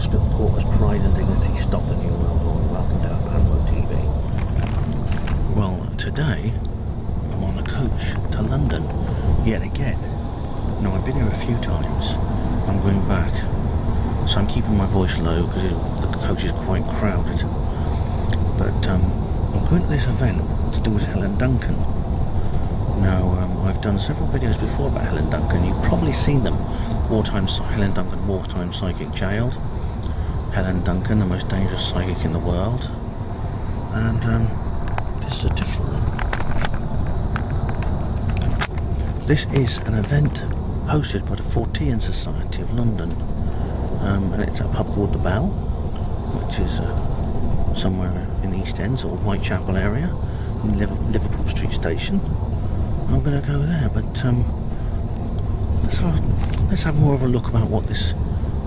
Hospital Porter's Pride and Dignity Stop the New World Order. Welcome to Panwood TV. Well, today I'm on a coach to London yet again. Now, I've been here a few times. I'm going back, so I'm keeping my voice low because the coach is quite crowded. But I'm going to this event to do with Helen Duncan. Now, I've done several videos before about Helen Duncan. You've probably seen them. Helen Duncan, wartime psychic jailed. Helen Duncan, the most dangerous psychic in the world. And this is a different one. This is an event hosted by the Fortean Society of London. And it's at a pub called The Bell, which is somewhere in the East End, or Whitechapel area, in Liverpool Street Station. I'm going to go there, but let's have more of a look about what this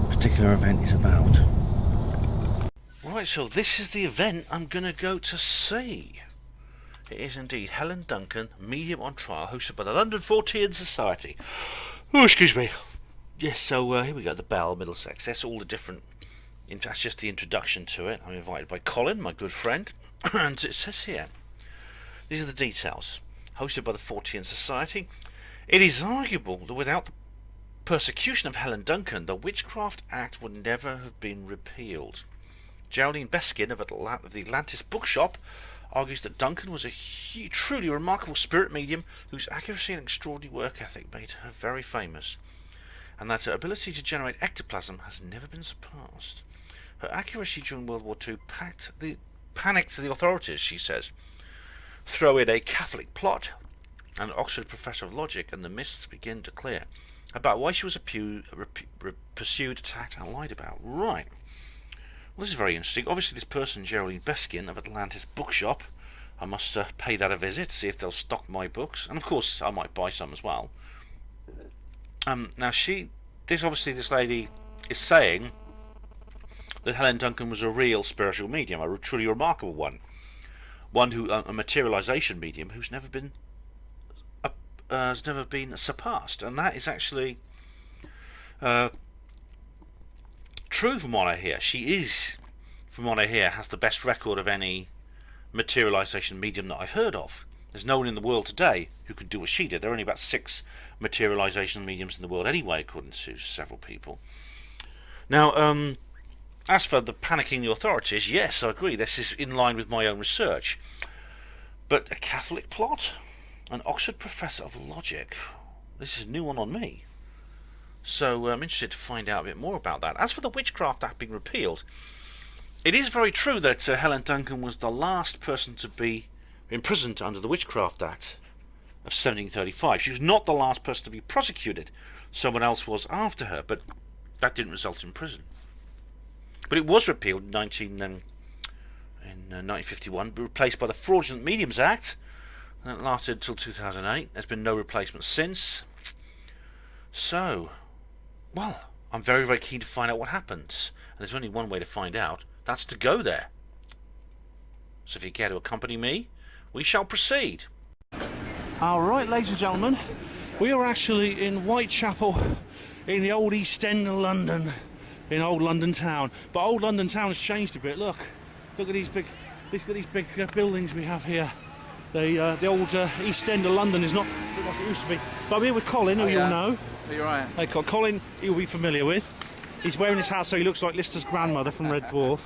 particular event is about. Right, so this is the event I'm going to go to see. It is indeed Helen Duncan, Medium on Trial, hosted by the London Fortean Society. Oh, excuse me. Yes, so here we go, The Bell, Middlesex. That's all the different... That's just the introduction to it. I'm invited by Colin, my good friend. And it says here, these are the details. Hosted by the Fortean Society. It is arguable that without the persecution of Helen Duncan, the Witchcraft Act would never have been repealed. Geraldine Beskin of the Atlantis Bookshop argues that Duncan was a truly remarkable spirit medium whose accuracy and extraordinary work ethic made her very famous, and that her ability to generate ectoplasm has never been surpassed. Her accuracy during World War II panicked the authorities, she says. Throw in a Catholic plot, an Oxford professor of logic, and the mists begin to clear about why she was pursued, attacked, and lied about. Right. Well, this is very interesting. Obviously, this person, Geraldine Beskin of Atlantis Bookshop, I must pay that a visit, see if they'll stock my books, and of course, I might buy some as well. Now, this lady is saying that Helen Duncan was a real spiritual medium, a truly remarkable one. One who, a materialization medium who's never been surpassed, and that is actually true from what I hear. She is, from what I hear, has the best record of any materialization medium that I've heard of. There's no one in the world today who could do what she did. There are only about 6 materialization mediums in the world anyway, according to several people. Now, as for the panicking the authorities, yes, I agree. This is in line with my own research. But a Catholic plot? An Oxford professor of logic? This is a new one on me. So I'm interested to find out a bit more about that. As for the Witchcraft Act being repealed, it is very true that Helen Duncan was the last person to be imprisoned under the Witchcraft Act of 1735. She was not the last person to be prosecuted. Someone else was after her, but that didn't result in prison. But it was repealed in 1951, replaced by the Fraudulent Mediums Act, and it lasted until 2008. There's been no replacement since. So, well, I'm very, very keen to find out what happens. And there's only one way to find out. That's to go there. So if you care to accompany me, we shall proceed. Alright, ladies and gentlemen, we are actually in Whitechapel, in the old East End of London. In old London town, but old London town has changed a bit. Look at these big buildings we have here. The old East End of London is not like it used to be. But I'm here with Colin, who you'll know. You're right. Hey, Colin, you'll be familiar with. He's wearing his hat so he looks like Lister's grandmother from Red Dwarf.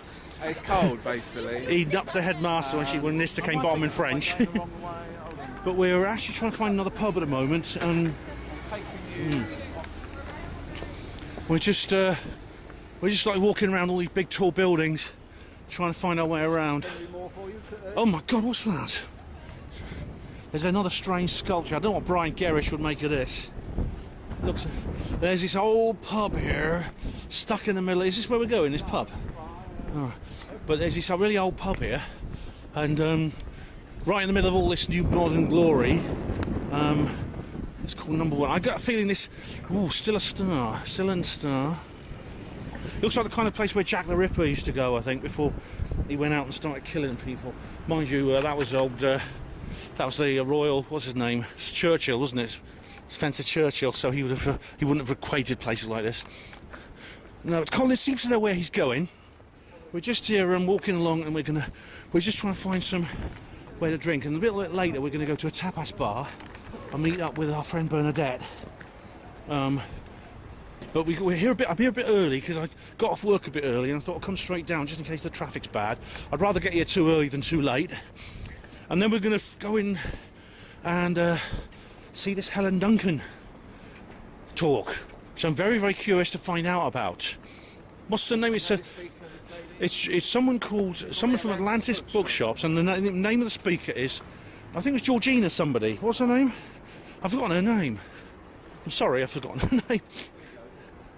It's cold, basically. He nuts the headmaster when Lister came bottom in French. But we're actually trying to find another pub at the moment. We're just like walking around all these big tall buildings, trying to find our way around. Oh my God, what's that? There's another strange sculpture. I don't know what Brian Gerrish would make of this. There's this old pub here, stuck in the middle. Is this where we're going, this pub? Oh. But there's this really old pub here, and right in the middle of all this new modern glory, it's called Number One. I got a feeling this... Ooh, Still and Star. Looks like the kind of place where Jack the Ripper used to go, I think, before he went out and started killing people. Mind you, that was old... that was the Royal... What's his name? It's Churchill, wasn't it? Spencer Churchill, so he wouldn't have equated places like this. Now, Colin seems to know where he's going. We're just here walking along, and we're just trying to find some way to drink. And a bit later, we're going to go to a tapas bar and meet up with our friend Bernadette. But we're here I'm here a bit early because I got off work a bit early, and I thought I'd come straight down just in case the traffic's bad. I'd rather get here too early than too late. And then we're going to go in and see this Helen Duncan talk, which I'm very, very curious to find out about. What's the name? It's someone from Atlantis Bookshops, and the name of the speaker is, I think it's Georgina somebody. What's her name? I've forgotten her name. I'm sorry, I've forgotten her name.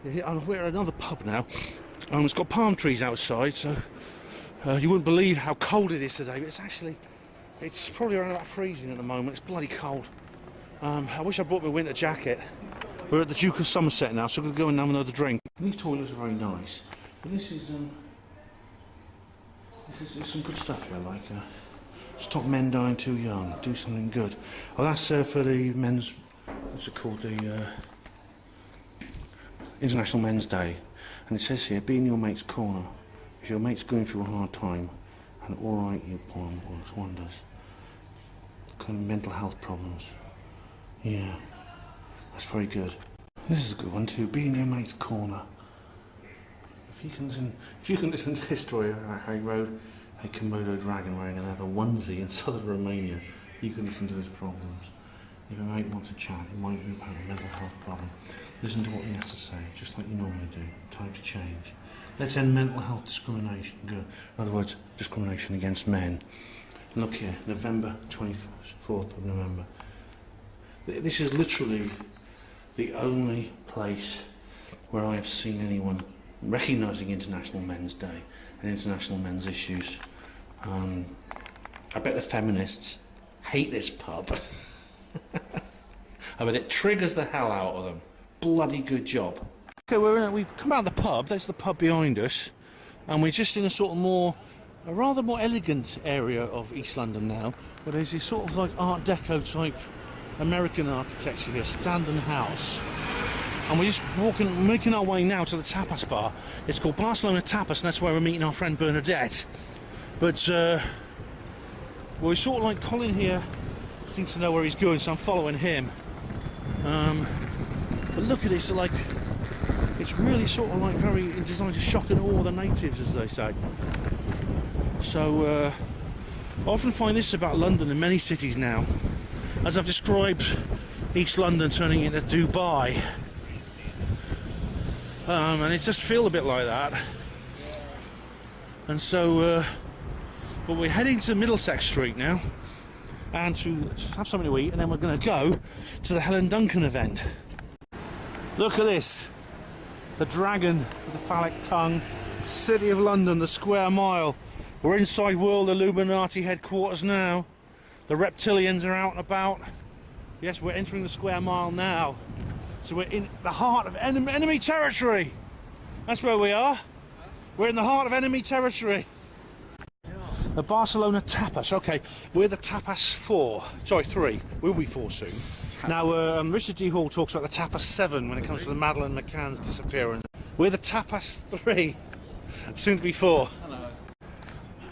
Yeah, we're at another pub now. It's got palm trees outside, so you wouldn't believe how cold it is today. But it's probably around about freezing at the moment. It's bloody cold. I wish I brought my winter jacket. We're at the Duke of Somerset now, so we're going to go and have another drink. These toilets are very nice, but this is some good stuff here, like stop men dying too young, do something good. Oh, that's for the men's, what's it called, the International Men's Day. And it says here, be in your mate's corner. If your mate's going through a hard time, and alright, you porn works wonders. Kind of mental health problems. Yeah, that's very good. This is a good one too, be in your mate's corner. If you can listen to his story about how he rode a Komodo dragon wearing a leather onesie in southern Romania, you can listen to his problems. If a mate wants to chat, it might be about a mental health problem. Listen to what he has to say, just like you normally do. Time to change. Let's end mental health discrimination. Good. In other words, discrimination against men. And look here, November 24th of November. This is literally the only place where I have seen anyone recognising International Men's Day and International Men's issues. I bet the feminists hate this pub. I bet it triggers the hell out of them. Bloody good job. Okay, we've come out of the pub. There's the pub behind us, and we're just in a rather more elegant area of East London now, where there's this sort of like Art Deco type American architecture here, Standen House. And we're just making our way now to the tapas bar. It's called Barcelona Tapas, and that's where we're meeting our friend Bernadette. But we're sort of like, Colin here seems to know where he's going, so I'm following him. But look at this, like, it's really sort of like very designed to shock and awe the natives, as they say. So I often find this about London and many cities now. As I've described East London turning into Dubai. And it just feels a bit like that. And so, but we're heading to Middlesex Street now, and to have something to eat, and then we're going to go to the Helen Duncan event. Look at this. The dragon with the phallic tongue. City of London, the square mile. We're inside World Illuminati headquarters now. The reptilians are out and about. Yes, we're entering the square mile now. So we're in the heart of enemy territory. That's where we are. We're in the heart of enemy territory. The Barcelona Tapas. Okay, we're the Tapas 4. Sorry, 3. We'll be 4 soon. Now, Richard D. Hall talks about the Tapas 7 when it comes to the Madeleine McCann's disappearance. We're the Tapas 3. Soon to be 4. Hello.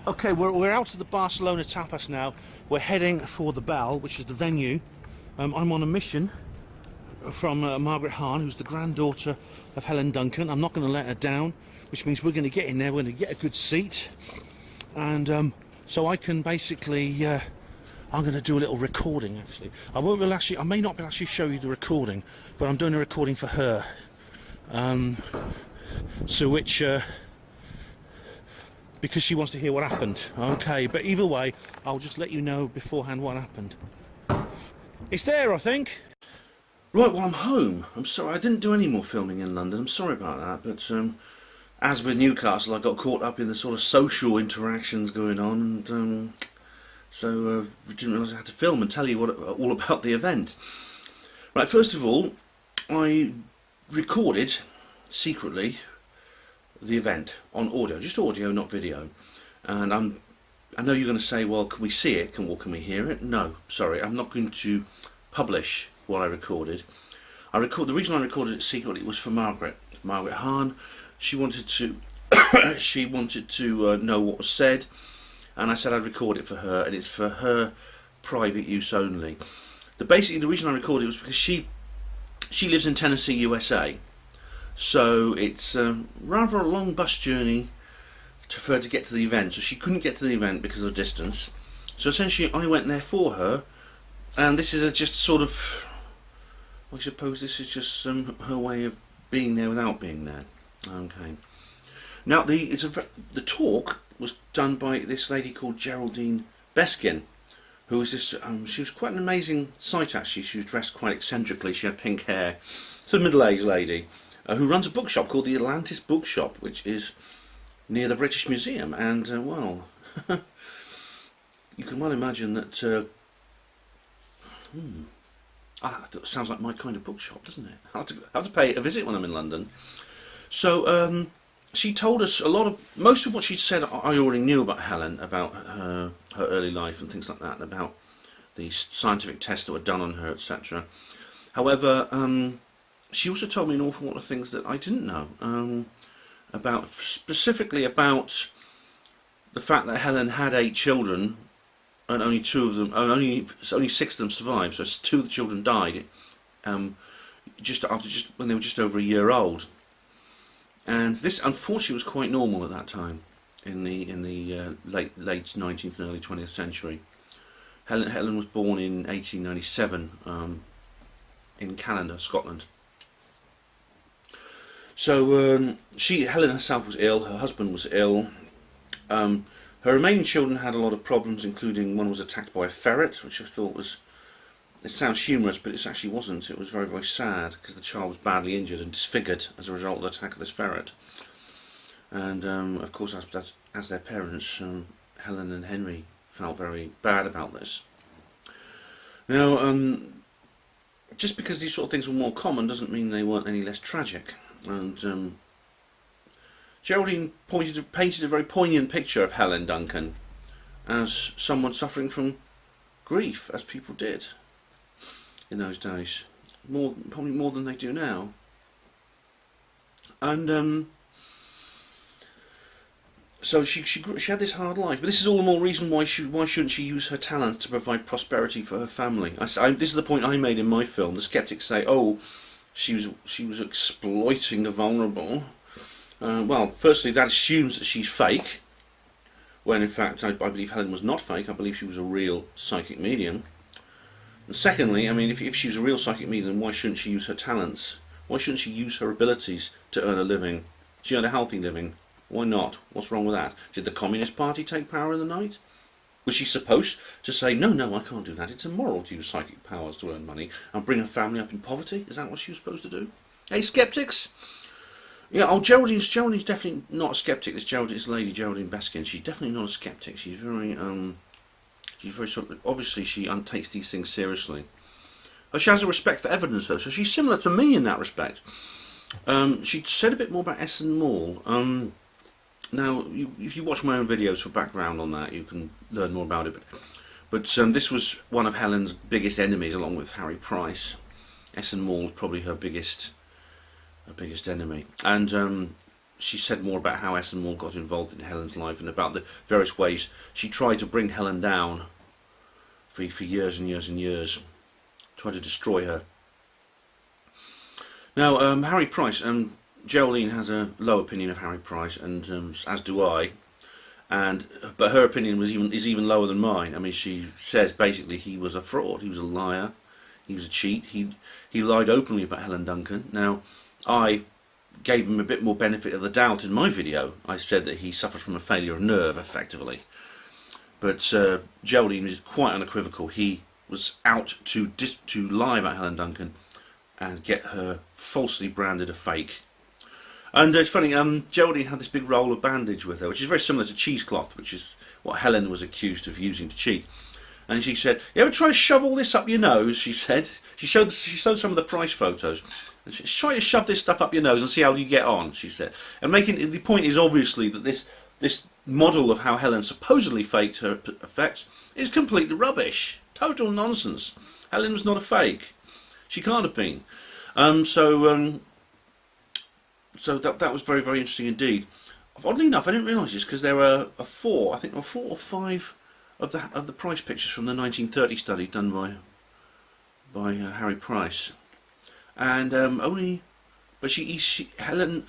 Okay, we're out of the Barcelona Tapas now. We're heading for the Bell, which is the venue. I'm on a mission from Margaret Hahn, who's the granddaughter of Helen Duncan. I'm not going to let her down, which means we're going to get in there, we're going to get a good seat, and so I can basically, I'm going to do a little recording actually. I may not be able to actually show you the recording, but I'm doing a recording for her, because she wants to hear what happened. Okay, but either way, I'll just let you know beforehand what happened. It's there, I think. Right, well, I'm home. I'm sorry, I didn't do any more filming in London. I'm sorry about that, but as with Newcastle, I got caught up in the sort of social interactions going on, and so we didn't realise I had to film and tell you all about the event. Right, first of all, I recorded secretly the event on audio, just audio, not video. And I know you're going to say, well, can we see it? Can we hear it? No, sorry, I'm not going to publish what I recorded. The reason I recorded it secretly was for Margaret, Margaret Hahn. She wanted to she wanted to know what was said, and I said I'd record it for her, and it's for her private use only. Basically, the reason I recorded it was because she lives in Tennessee, USA, so it's rather a long bus journey for her to get to the event. So she couldn't get to the event because of the distance. So essentially, I went there for her, and this is just sort of, I suppose this is just her way of being there without being there. Okay. Now the talk was done by this lady called Geraldine Beskin, who was this. She was quite an amazing sight actually. She was dressed quite eccentrically. She had pink hair. It's a middle-aged lady who runs a bookshop called the Atlantis Bookshop, which is near the British Museum. And well, you can well imagine that. That sounds like my kind of bookshop, doesn't it? I have to pay a visit when I'm in London. So she told us most of what she'd said I already knew about Helen, about her early life and things like that, about the scientific tests that were done on her, etc. However, she also told me an awful lot of things that I didn't know, specifically about the fact that Helen had 8 children, and only 2 of them, only 6 of them survived. So 2 of the children died just when they were just over a year old. And this, unfortunately, was quite normal at that time in the late 19th and early 20th century. Helen was born in 1897 in Callander, Scotland. So Helen herself was ill. Her husband was ill. Her remaining children had a lot of problems, including one was attacked by a ferret, which I thought was, it sounds humorous, but it actually wasn't. It was very, very sad, because the child was badly injured and disfigured as a result of the attack of this ferret. And of course, as their parents, Helen and Henry felt very bad about this. Now, just because these sort of things were more common doesn't mean they weren't any less tragic. And Geraldine painted a very poignant picture of Helen Duncan as someone suffering from grief, as people did in those days, probably more than they do now. And so she had this hard life, but this is all the more reason why shouldn't she use her talent to provide prosperity for her family? This is the point I made in my film. The skeptics say, "Oh, she was exploiting the vulnerable." Well, firstly, that assumes that she's fake, when in fact I believe Helen was not fake. I believe she was a real psychic medium. And secondly, I mean, if she was a real psychic medium, why shouldn't she use her talents? Why shouldn't she use her abilities to earn a living? She earned a healthy living. Why not? What's wrong with that? Did the Communist Party take power in the night? Was she supposed to say, no, I can't do that, it's immoral to use psychic powers to earn money and bring her family up in poverty? Is that what she was supposed to do? Hey, skeptics? Yeah, Geraldine's definitely not a skeptic. This lady, Geraldine Beskin, she's definitely not a skeptic. She's very sort of, obviously she takes these things seriously. She has a respect for evidence, though, so she's similar to me in that respect. She said a bit more about Essen Mall. Now, if you watch my own videos for background on that, you can learn more about it. But this was one of Helen's biggest enemies, along with Harry Price. Essen Mall was probably her biggest enemy. And she said more about how Essen Mall got involved in Helen's life and about the various ways she tried to bring Helen down for years and years and years, tried to destroy her. Now, Harry Price, Geraldine has a low opinion of Harry Price, and as do I. But her opinion is even lower than mine. I mean, she says basically he was a fraud, he was a liar, he was a cheat. He lied openly about Helen Duncan. Now, I gave him a bit more benefit of the doubt in my video. I said that he suffered from a failure of nerve, effectively. But Geraldine is quite unequivocal. He was out to lie about Helen Duncan and get her falsely branded a fake. And it's funny, Geraldine had this big roll of bandage with her, which is very similar to cheesecloth, which is what Helen was accused of using to cheat. And she said, "You ever try to shove all this up your nose?" She said. She showed some of the Price photos. And she said, "Try to shove this stuff up your nose and see how you get on," she said. And the point is obviously that this model of how Helen supposedly faked her effects is completely rubbish. Total nonsense. Helen was not a fake. She can't have been. So that was very, very interesting indeed. Oddly enough, I didn't realise this because there are four, I think there were 4 or 5 of the Price pictures from the 1930 study done by Harry Price, and only, but Geraldine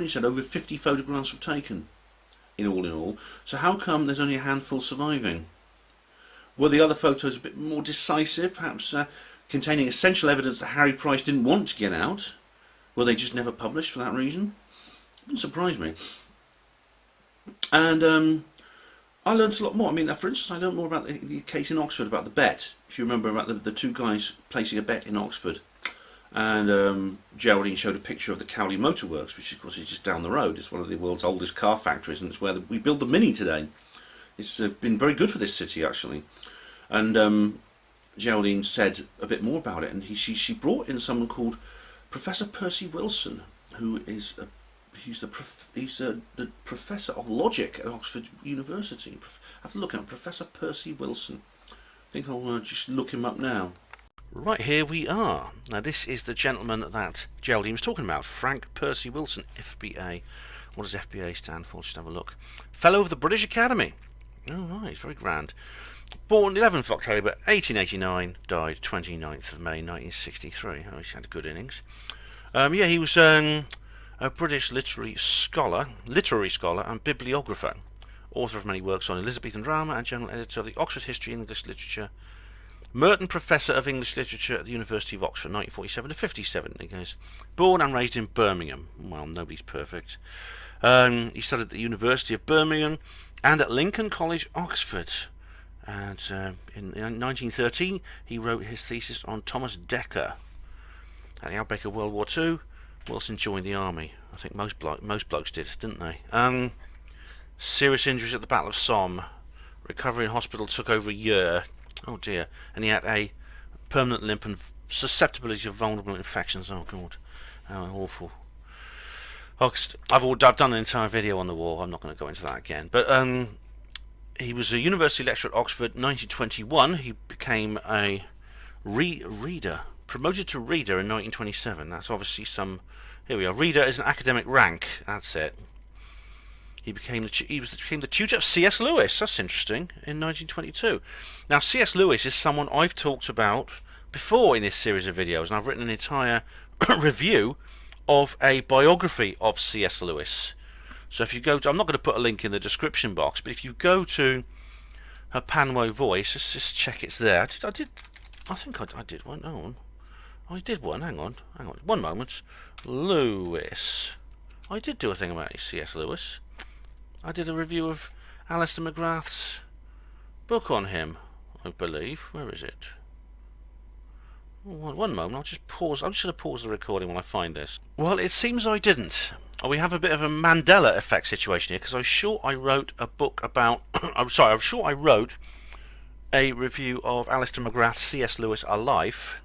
said over 50 photographs were taken in all. So how come there's only a handful surviving? Were the other photos a bit more decisive, perhaps containing essential evidence that Harry Price didn't want to get out? Were they just never published for that reason? It wouldn't surprise me. And I learnt a lot more. I mean, for instance, I learnt more about the case in Oxford, about the bet. If you remember, about the 2 guys placing a bet in Oxford. And Geraldine showed a picture of the Cowley Motor Works, which of course is just down the road. It's one of the world's oldest car factories, and it's where we build the Mini today. It's been very good for this city, actually. And Geraldine said a bit more about it, and she brought in someone called Professor Percy Wilson, who is the professor of logic at Oxford University. I have to look at Professor Percy Wilson. I think I'll just look him up now. Right, here we are. Now this is the gentleman that Geraldine was talking about, Frank Percy Wilson, FBA. What does FBA stand for? Just have a look. Fellow of the British Academy. Oh right, very grand. Born 11th October 1889, died 29th of May 1963. Oh, he's had a good innings. Yeah, he was a British literary scholar and bibliographer, author of many works on Elizabethan drama and general editor of the Oxford History and English Literature. Merton Professor of English Literature at the University of Oxford, 1947 to 57. He goes, born and raised in Birmingham. Well, nobody's perfect. He studied at the University of Birmingham and at Lincoln College, Oxford. And in 1913, he wrote his thesis on Thomas Dekker. At the outbreak of World War II, Wilson joined the army. I think most blokes did, didn't they? Serious injuries at the Battle of Somme. Recovery in hospital took over a year. Oh dear. And he had a permanent limp and susceptibility to vulnerable infections. Oh god. How awful. I've done an entire video on the war. I'm not going to go into that again. But he was a university lecturer at Oxford. 1921, he became a reader. Promoted to reader in 1927. That's obviously some... Here we are. Reader is an academic rank. That's it. He became the tutor of C.S. Lewis. That's interesting. In 1922. Now, C.S. Lewis is someone I've talked about before in this series of videos, and I've written an entire review of a biography of C.S. Lewis. So if you go to... I'm not going to put a link in the description box, but if you go to her Panwo Voice, let's just check it's there. I think I did one. Hang on. I did one. Hang on. 1 moment. Lewis. I did do a thing about C.S. Lewis. I did a review of Alistair McGrath's book on him, I believe. Where is it? 1 moment. I'll just pause. I'm just going to pause the recording while I find this. Well, it seems I didn't. We have a bit of a Mandela effect situation here, because I'm sure I wrote a book about... I'm sure I wrote a review of Alistair McGrath's C.S. Lewis A Life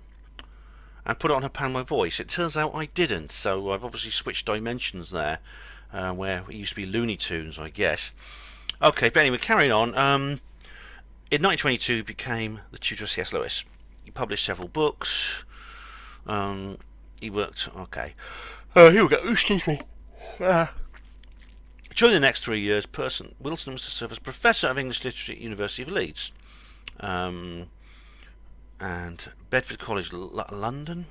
and put it on her Panmo Voice. It turns out I didn't, so I've obviously switched dimensions there, where it used to be Looney Tunes, I guess. Okay, but anyway, carrying on. In 1922, he became the tutor of C.S. Lewis. He published several books. He worked... Okay. Here we go. Excuse me. During the next 3 years, Wilson was to serve as Professor of English Literature at the University of Leeds. And Bedford College, London,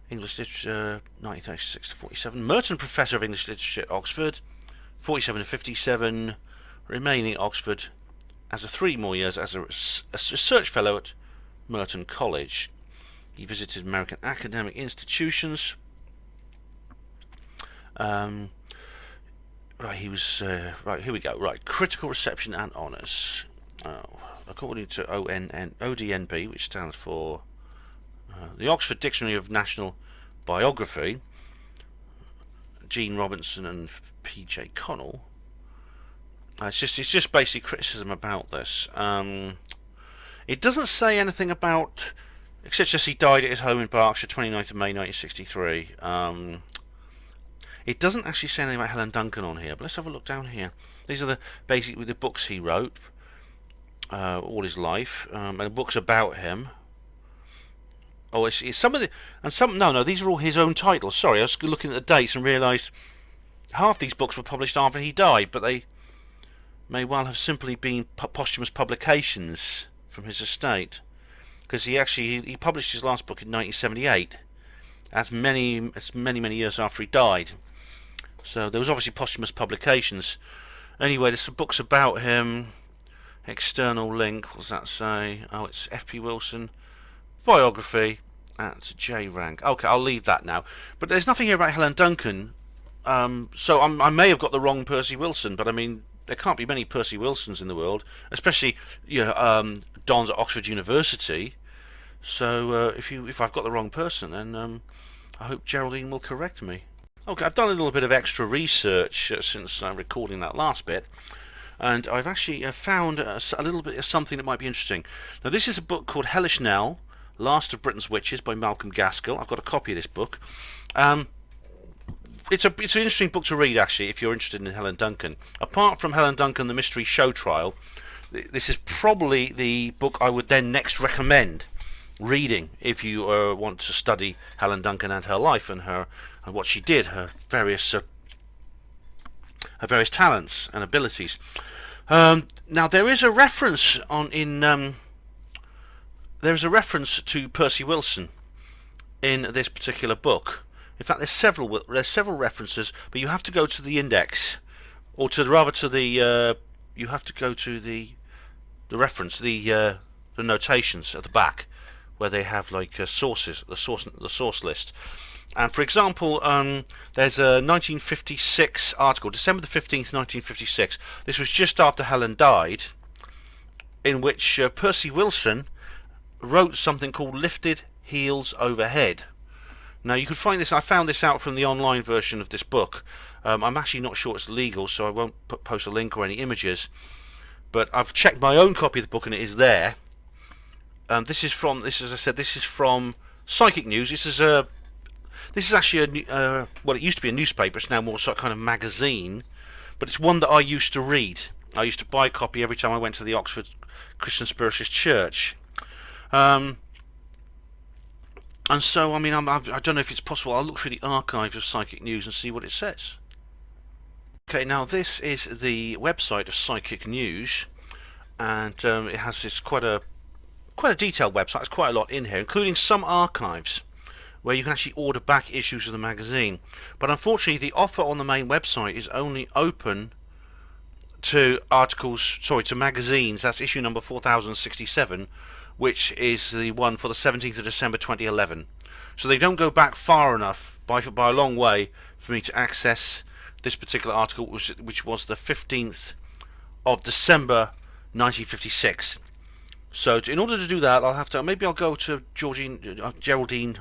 English Literature, 1936 to 47. Merton Professor of English Literature at Oxford, 47 to 57, remaining at Oxford as 3 more years as a research fellow at Merton College. He visited American academic institutions. Right, he was right. Here we go. Right, critical reception and honours. According to ODNB, which stands for the Oxford Dictionary of National Biography, Gene Robinson and P.J. Connell. It's just basic criticism about this. It doesn't say anything about, except just he died at his home in Berkshire, 29th of May 1963. It doesn't actually say anything about Helen Duncan on here, but let's have a look down here. These are basically the books he wrote all his life, and books about him. Oh, it's some of the and some. No, these are all his own titles. Sorry, I was looking at the dates and realised half these books were published after he died, but they may well have simply been posthumous publications from his estate, because he published his last book in 1978, as many years after he died. So there was obviously posthumous publications. Anyway, there's some books about him. External link. What does that say? Oh, it's F.P. Wilson biography at J rank. Okay, I'll leave that now. But there's nothing here about Helen Duncan. So I may have got the wrong Percy Wilson, but I mean, there can't be many Percy Wilsons in the world, especially Don's at Oxford University. So if I've got the wrong person, then I hope Geraldine will correct me. Okay, I've done a little bit of extra research since recording that last bit, and I've actually found a little bit of something that might be interesting. Now, this is a book called Hellish Nell, Last of Britain's Witches by Malcolm Gaskell. I've got a copy of this book. It's an interesting book to read, actually, if you're interested in Helen Duncan. Apart from Helen Duncan, The Mystery Show Trial, this is probably the book I would then next recommend reading if you want to study Helen Duncan and her life and what she did, her various talents and abilities. Now, there is a reference to Percy Wilson in this particular book. In fact, there's several references, but you have to go to the index, or you have to go to the reference, the notations at the back, where they have like sources, the source list. And for example, there's a 1956 article, December the 15th, 1956. This was just after Helen died, in which Percy Wilson wrote something called "Lifted Heels Overhead." Now, you can find this. I found this out from the online version of this book. I'm actually not sure it's legal, so I won't post a link or any images. But I've checked my own copy of the book, and it is there. This is from Psychic News. This is actually well, it used to be a newspaper. It's now more sort of kind of magazine, but it's one that I used to read. I used to buy a copy every time I went to the Oxford Christian Spiritist Church. And so, I mean, I don't know if it's possible. I'll look through the archives of Psychic News and see what it says. Okay, now this is the website of Psychic News, and it has this quite a detailed website. There's quite a lot in here, including some archives where you can actually order back issues of the magazine. But unfortunately, the offer on the main website is only open to to magazines. That's issue number 4067. Which is the one for the 17th of December 2011. So they don't go back far enough, by a long way, for me to access this particular article, which was the 15th of December 1956. So in order to do that, maybe I'll go to Geraldine's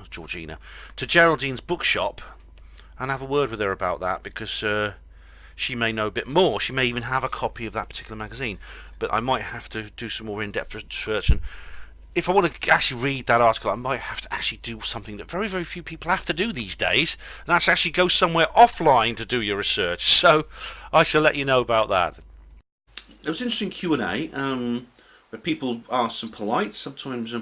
bookshop and have a word with her about that, because she may know a bit more. She may even have a copy of that particular magazine. But I might have to do some more in-depth research, and if I want to actually read that article, I might have to actually do something that very, very few people have to do these days, and that's actually go somewhere offline to do your research. So I shall let you know about that. There was an interesting Q&A where people asked some polite, sometimes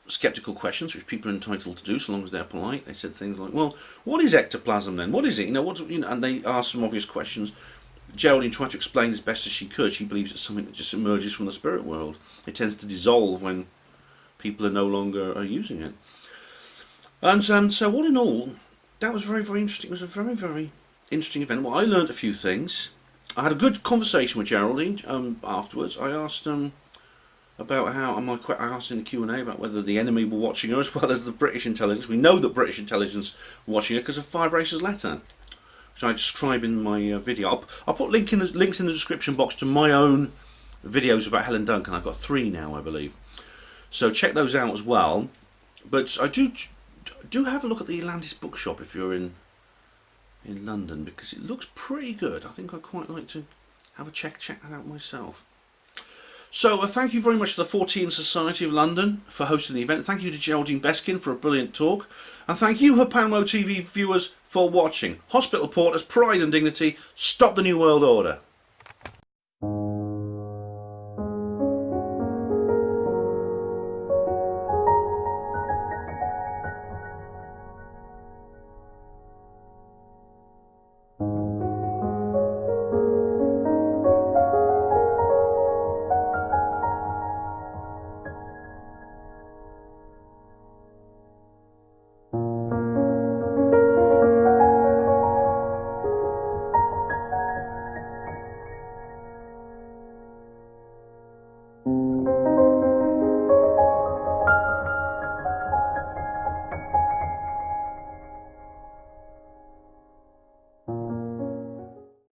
sceptical questions, which people are entitled to do so long as they're polite. They said things like, "Well, what is ectoplasm then? What is it? And they asked some obvious questions. Geraldine tried to explain as best as she could. She believes it's something that just emerges from the spirit world. It tends to dissolve when people are no longer using it. And so all in all, that was very, very interesting. It was a very, very interesting event. Well, I learned a few things. I had a good conversation with Geraldine afterwards. I asked about I asked in the Q&A about whether the enemy were watching her as well as the British intelligence. We know that British intelligence were watching her because of Firebrace's letter, which I describe in my video. I'll put links in the description box to my own videos about Helen Duncan. I've got 3 now, I believe. So check those out as well. But I do have a look at the Atlantis bookshop if you're in London, because it looks pretty good. I think I'd quite like to have a check that out myself. So thank you very much to the Fortean Society of London for hosting the event. Thank you to Geraldine Beskin for a brilliant talk. And thank you, Hapalmo TV viewers, for watching. Hospital Porters, Pride and Dignity, stop the New World Order.